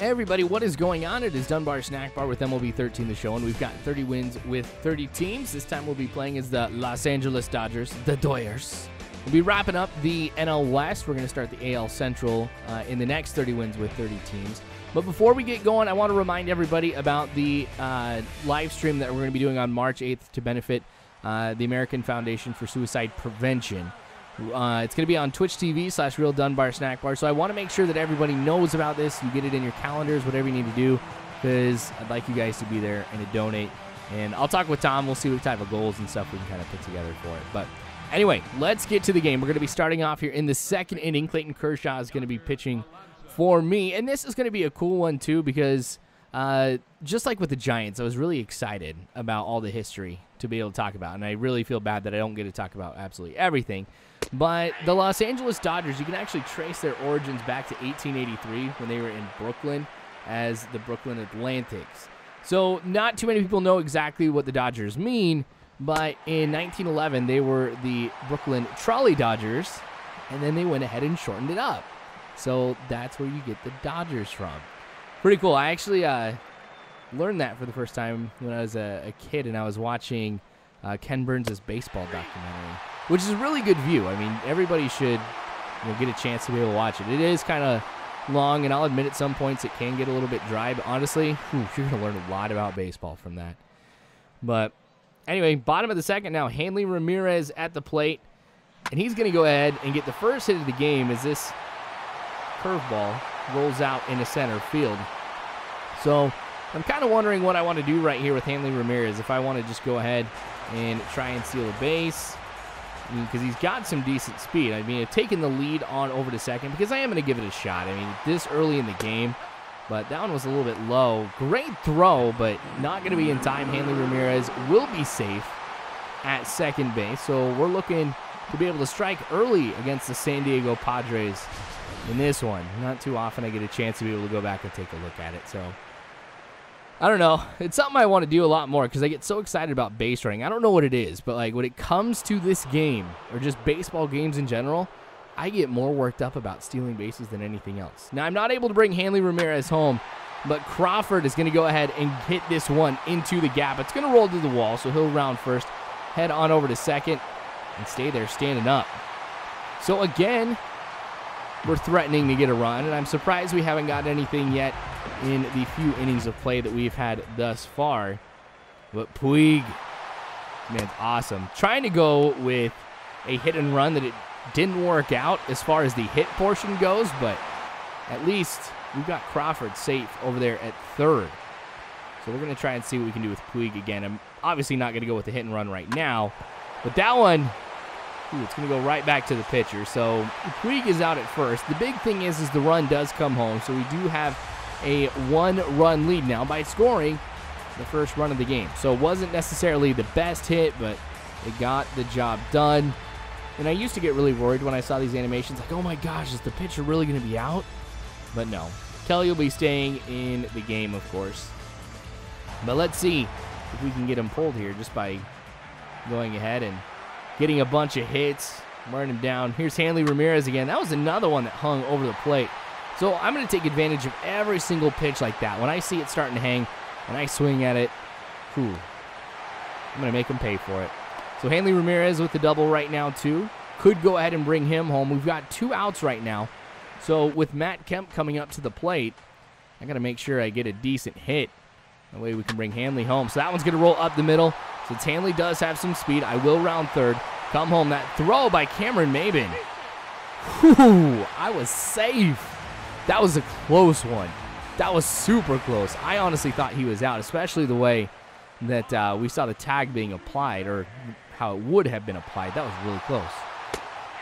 Everybody, what is going on? It is Dunbar Snackbar with MLB 13 the show, and we've got 30 wins with 30 teams. This time we'll be playing as the Los Angeles Dodgers, the Doyers. We'll be wrapping up the NL West. We're going to start the AL Central in the next 30 wins with 30 teams. But before we get going, I want to remind everybody about the live stream that we're going to be doing on March 8th to benefit the American Foundation for Suicide Prevention. It's going to be on Twitch TV/Real Dunbar Snackbar. So I want to make sure that everybody knows about this. You get it in your calendars, whatever you need to do, because I'd like you guys to be there and to donate. And I'll talk with Tom. We'll see what type of goals and stuff we can kind of put together for it. But anyway, let's get to the game. We're going to be starting off here in the second inning. Clayton Kershaw is going to be pitching for me. And this is going to be a cool one, too, because just like with the Giants, I was really excited about all the history to be able to talk about. And I really feel bad that I don't get to talk about absolutely everything. But the Los Angeles Dodgers, you can actually trace their origins back to 1883 when they were in Brooklyn as the Brooklyn Atlantics. So not too many people know exactly what the Dodgers mean, but in 1911 they were the Brooklyn Trolley Dodgers, and then they went ahead and shortened it up. So that's where you get the Dodgers from. Pretty cool. I actually learned that for the first time when I was a kid, and I was watching Ken Burns' baseball documentary, which is a really good view. I mean, everybody should get a chance to be able to watch it. It is kind of long, and I'll admit at some points it can get a little bit dry, but honestly, you're going to learn a lot about baseball from that. But anyway, bottom of the second now, Hanley Ramirez at the plate, and he's going to go ahead and get the first hit of the game as this curveball rolls out into center field. So I'm kind of wondering what I want to do right here with Hanley Ramirez, if I want to just go ahead and try and steal a base, because he's got some decent speed. I mean, I've taken the lead on over to second because I am going to give it a shot. I mean, this early in the game, but that one was a little bit low. Great throw, but not going to be in time. Hanley Ramirez will be safe at second base, so we're looking to be able to strike early against the San Diego Padres in this one. Not too often I get a chance to be able to go back and take a look at it, so I don't know. It's something I want to do a lot more because I get so excited about base running. I don't know what it is, but like when it comes to this game or just baseball games in general, I get more worked up about stealing bases than anything else. Now, I'm not able to bring Hanley Ramirez home, but Crawford is going to go ahead and hit this one into the gap. It's going to roll to the wall, so he'll round first, head on over to second, and stay there standing up. So again, we're threatening to get a run, and I'm surprised we haven't got anything yet in the few innings of play that we've had thus far. But Puig, man, awesome. Trying to go with a hit and run that it didn't work out as far as the hit portion goes, but at least we've got Crawford safe over there at third. So we're going to try and see what we can do with Puig again. I'm obviously not going to go with the hit and run right now, but that one, it's going to go right back to the pitcher. So Puig is out at first. The big thing is the run does come home, so we do have a one-run lead now by scoring the first run of the game. So it wasn't necessarily the best hit, but it got the job done. And I used to get really worried when I saw these animations, like, oh my gosh, is the pitcher really going to be out? But no. Kelly will be staying in the game, of course. But let's see if we can get him pulled here just by going ahead and getting a bunch of hits, wearing him down. Here's Hanley Ramirez again. That was another one that hung over the plate. So I'm going to take advantage of every single pitch like that. When I see it starting to hang and I swing at it, I'm going to make him pay for it. So Hanley Ramirez with the double right now, too. Could go ahead and bring him home. We've got 2 outs right now. So with Matt Kemp coming up to the plate, I got to make sure I get a decent hit. That way we can bring Hanley home. So that one's going to roll up the middle. Since Hanley does have some speed, I will round third. Come home. That throw by Cameron Maybin. I was safe. That was a close one. That was super close. I honestly thought he was out, especially the way that we saw the tag being applied, or how it would have been applied. That was really close.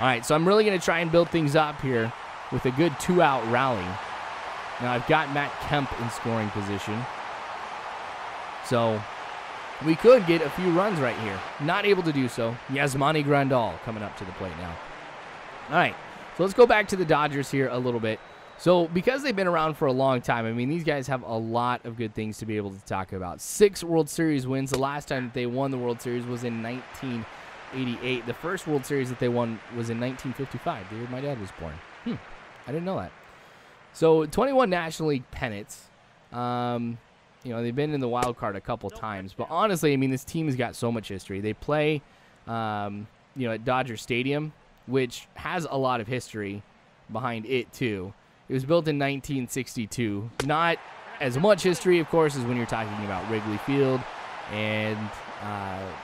All right, so I'm really going to try and build things up here with a good 2-out rally. Now I've got Matt Kemp in scoring position. So we could get a few runs right here. Not able to do so. Yasmani Grandal coming up to the plate now. All right, so let's go back to the Dodgers here a little bit. So because they've been around for a long time, I mean, these guys have a lot of good things to be able to talk about. 6 World Series wins. The last time that they won the World Series was in 1988. The first World Series that they won was in 1955, the year my dad was born. I didn't know that. So 21 National League pennants. They've been in the wild card a couple times. But honestly, I mean, this team has got so much history. They play, at Dodger Stadium, which has a lot of history behind it, too. It was built in 1962. Not as much history, of course, as when you're talking about Wrigley Field and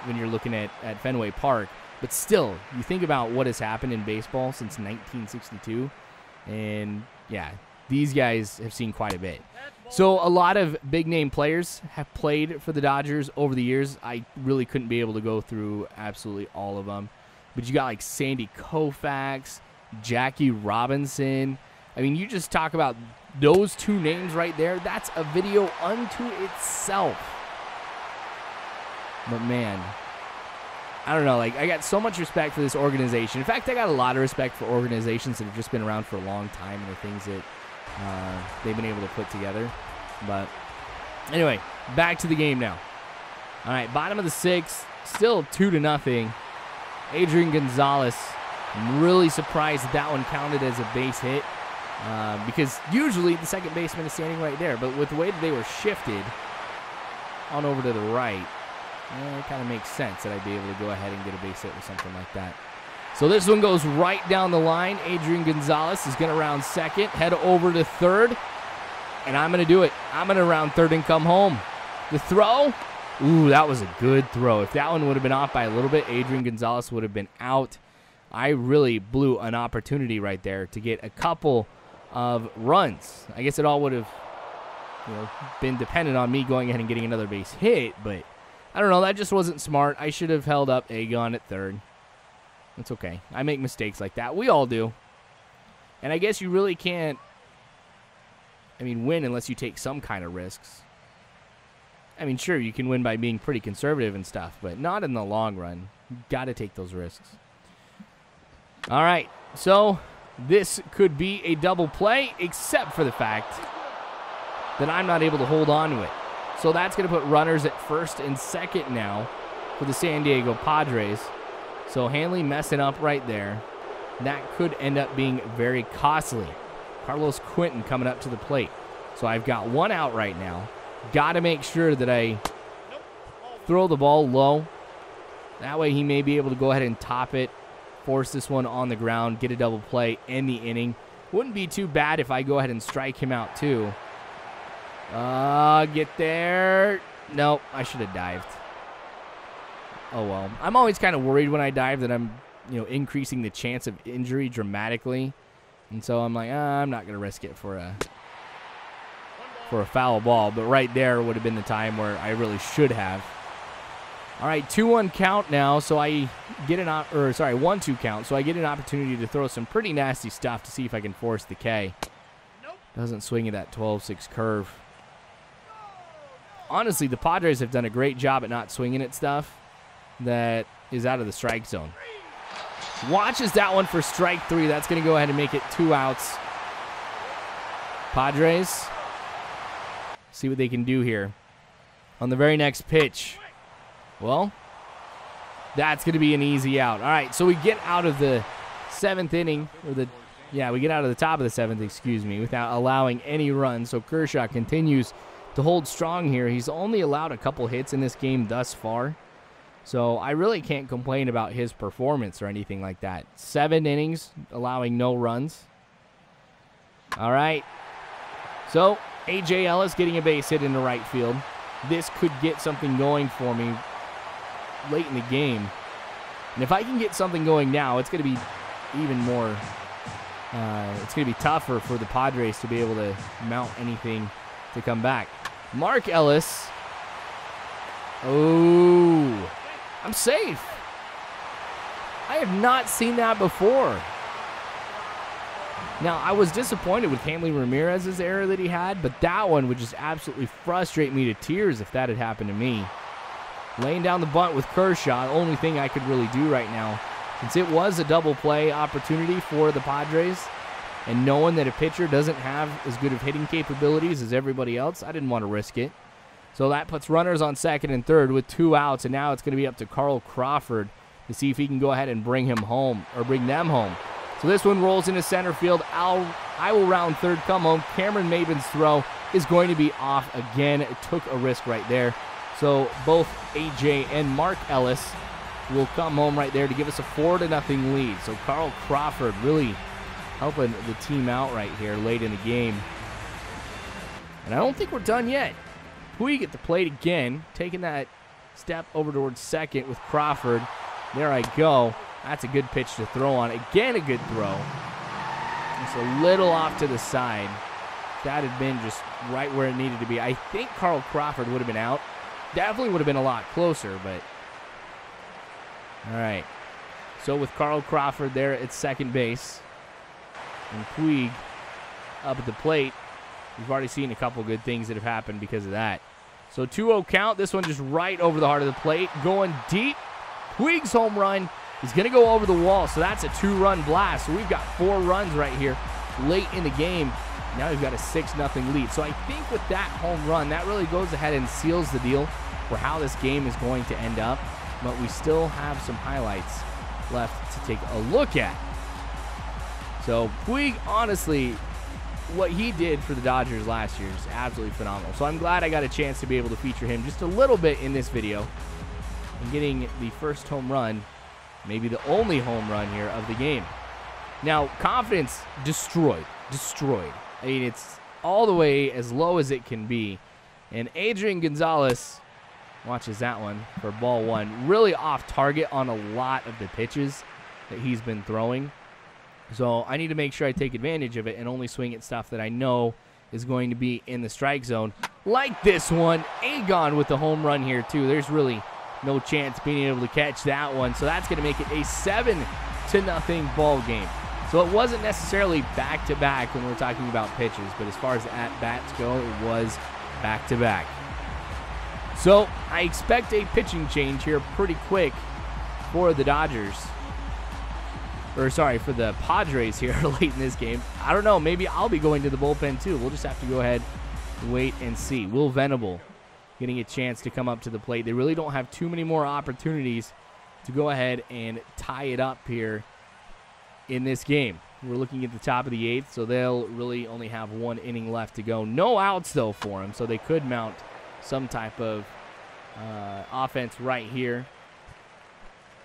when you're looking at Fenway Park. But still, you think about what has happened in baseball since 1962. And, yeah, these guys have seen quite a bit. So a lot of big-name players have played for the Dodgers over the years. I really couldn't be able to go through absolutely all of them. But you got like Sandy Koufax, Jackie Robinson. I mean, you just talk about those two names right there. That's a video unto itself. But, man, I don't know. Like, I got so much respect for this organization. In fact, I got a lot of respect for organizations that have just been around for a long time and the things that they've been able to put together. But anyway, back to the game now. All right, bottom of the sixth, still 2-0. Adrian Gonzalez, I'm really surprised that one counted as a base hit because usually the second baseman is standing right there. But with the way that they were shifted on over to the right, it kind of makes sense that I'd be able to go ahead and get a base hit with something like that. So this one goes right down the line. Adrian Gonzalez is going to round second, head over to third, and I'm going to do it. I'm going to round third and come home. The throw, ooh, that was a good throw. If that one would have been off by a little bit, Adrian Gonzalez would have been out. I really blew an opportunity right there to get a couple of runs. I guess it all would have been dependent on me going ahead and getting another base hit, but I don't know. That just wasn't smart. I should have held up Agon at third. It's okay. I make mistakes like that. We all do. And I guess you really can't, win unless you take some kind of risks. Sure, you can win by being pretty conservative and stuff, but not in the long run. You got to take those risks. All right, so this could be a double play, except for the fact that I'm not able to hold on to it. So that's going to put runners at first and second now for the San Diego Padres. So Hanley messing up right there. That could end up being very costly. Carlos Quentin coming up to the plate. So I've got one out right now. Got to make sure that I throw the ball low. That way he may be able to go ahead and top it, force this one on the ground, get a double play, end the inning. Wouldn't be too bad if I go ahead and strike him out too. Get there. Nope, I should have dived. Oh, well. I'm always kind of worried when I dive that I'm, increasing the chance of injury dramatically. And so I'm like, I'm not going to risk it for a foul ball. But right there would have been the time where I really should have. All right, 2-1 count now. So I get 1-2 count. So I get an opportunity to throw some pretty nasty stuff to see if I can force the K. Doesn't swing at that 12-6 curve. Honestly, the Padres have done a great job at not swinging at stuff that is out of the strike zone. Watches that one for strike 3. That's going to go ahead and make it 2 outs. Padres, see what they can do here. On the very next pitch, well, that's going to be an easy out. All right, so we get out of the 7th inning, we get out of the top of the 7th, without allowing any runs. So Kershaw continues to hold strong here. He's only allowed a couple hits in this game thus far. So I really can't complain about his performance or anything like that. 7 innings, allowing no runs. All right. So A.J. Ellis getting a base hit into right field. This could get something going for me late in the game. And if I can get something going now, it's going to be even more... it's going to be tougher for the Padres to be able to mount anything to come back. Mark Ellis. Oh, I'm safe. I have not seen that before. Now, I was disappointed with Hanley Ramirez's error that he had, but that one would just absolutely frustrate me to tears if that had happened to me. Laying down the bunt with Kershaw, the only thing I could really do right now, since it was a double play opportunity for the Padres, and knowing that a pitcher doesn't have as good of hitting capabilities as everybody else, I didn't want to risk it. So that puts runners on second and third with 2 outs, and now it's going to be up to Carl Crawford to see if he can go ahead and bring them home. So this one rolls into center field. I will round third, come home. Cameron Maben's throw is going to be off again. It took a risk right there. So both AJ and Mark Ellis will come home right there to give us a 4-0 lead. So Carl Crawford really helping the team out right here late in the game. And I don't think we're done yet. Puig at the plate again, taking that step over towards second with Crawford. There I go. That's a good pitch to throw on. Again, a good throw. Just a little off to the side. That had been just right where it needed to be. I think Carl Crawford would have been out. Definitely would have been a lot closer, but... All right. So with Carl Crawford there at second base and Puig up at the plate, we've already seen a couple good things that have happened because of that. So 2-0 count. This one just right over the heart of the plate. Going deep. Puig's home run is going to go over the wall. So that's a 2-run blast. So we've got 4 runs right here late in the game. Now we've got a 6-0 lead. So I think with that home run, that really goes ahead and seals the deal for how this game is going to end up. But we still have some highlights left to take a look at. So Puig, honestly, what he did for the Dodgers last year is absolutely phenomenal. So I'm glad I got a chance to be able to feature him just a little bit in this video. And getting the first home run, maybe the only home run here of the game. Now, confidence destroyed. I mean, it's all the way as low as it can be. And Adrian Gonzalez watches that one for ball 1. Really off target on a lot of the pitches that he's been throwing. So I need to make sure I take advantage of it and only swing at stuff that I know is going to be in the strike zone. Like this one, Agon with the home run here too. There's really no chance being able to catch that one. So that's going to make it a 7-0 ball game. So it wasn't necessarily back-to-back when we're talking about pitches, but as far as at-bats go, it was back-to-back. So I expect a pitching change here pretty quick for the Dodgers. Or sorry, for the Padres here late in this game. I don't know, maybe I'll be going to the bullpen too. We'll just have to go ahead and wait and see. Will Venable getting a chance to come up to the plate. They really don't have too many more opportunities to go ahead and tie it up here in this game. We're looking at the top of the 8th, so they'll really only have 1 inning left to go. No outs, though, for them, so they could mount some type of offense right here.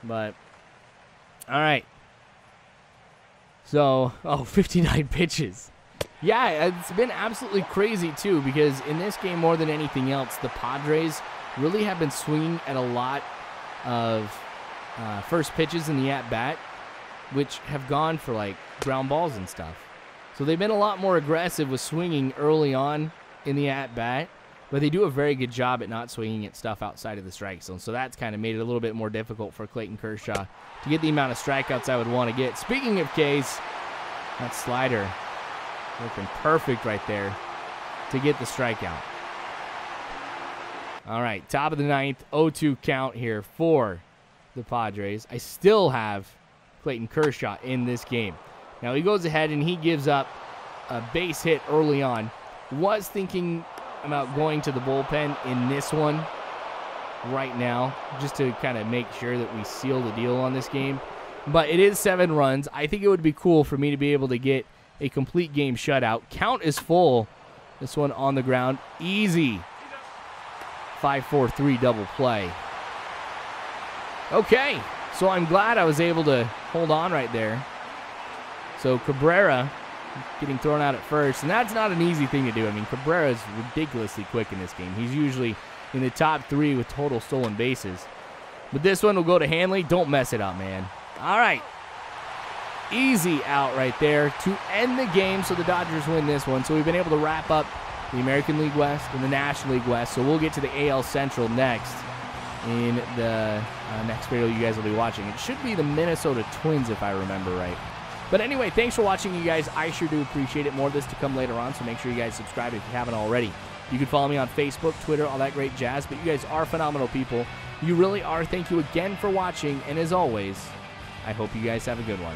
But, all right. So, 59 pitches. Yeah, it's been absolutely crazy, too, because in this game, more than anything else, the Padres really have been swinging at a lot of first pitches in the at-bat, which have gone for, like, ground balls and stuff. So they've been a lot more aggressive with swinging early on in the at-bat, but they do a very good job at not swinging at stuff outside of the strike zone. So that's kind of made it a little bit more difficult for Clayton Kershaw to get the amount of strikeouts I would want to get. Speaking of Ks, that slider working perfect right there to get the strikeout. All right, top of the 9th, 0-2 count here for the Padres. I still have Clayton Kershaw in this game. Now he goes ahead and he gives up a base hit early on. Was thinking about going to the bullpen in this one right now just to kind of make sure that we seal the deal on this game. But it is 7 runs. I think it would be cool for me to be able to get a complete game shutout. Count is full. This one on the ground. Easy. 5-4-3 double play. Okay. So I'm glad I was able to hold on right there. So Cabrera getting thrown out at first, and that's not an easy thing to do. I mean, Cabrera is ridiculously quick in this game. He's usually in the top 3 with total stolen bases. But this one will go to Hanley. Don't mess it up, man. All right. Easy out right there to end the game, so the Dodgers win this one. So we've been able to wrap up the American League West and the National League West. So we'll get to the AL Central next. In the next video you guys will be watching. It should be the Minnesota Twins if I remember right. But anyway, thanks for watching, you guys. I sure do appreciate it. More of this to come later on, so make sure you guys subscribe if you haven't already. You can follow me on Facebook, Twitter, all that great jazz. But you guys are phenomenal people. You really are. Thank you again for watching. And as always, I hope you guys have a good one.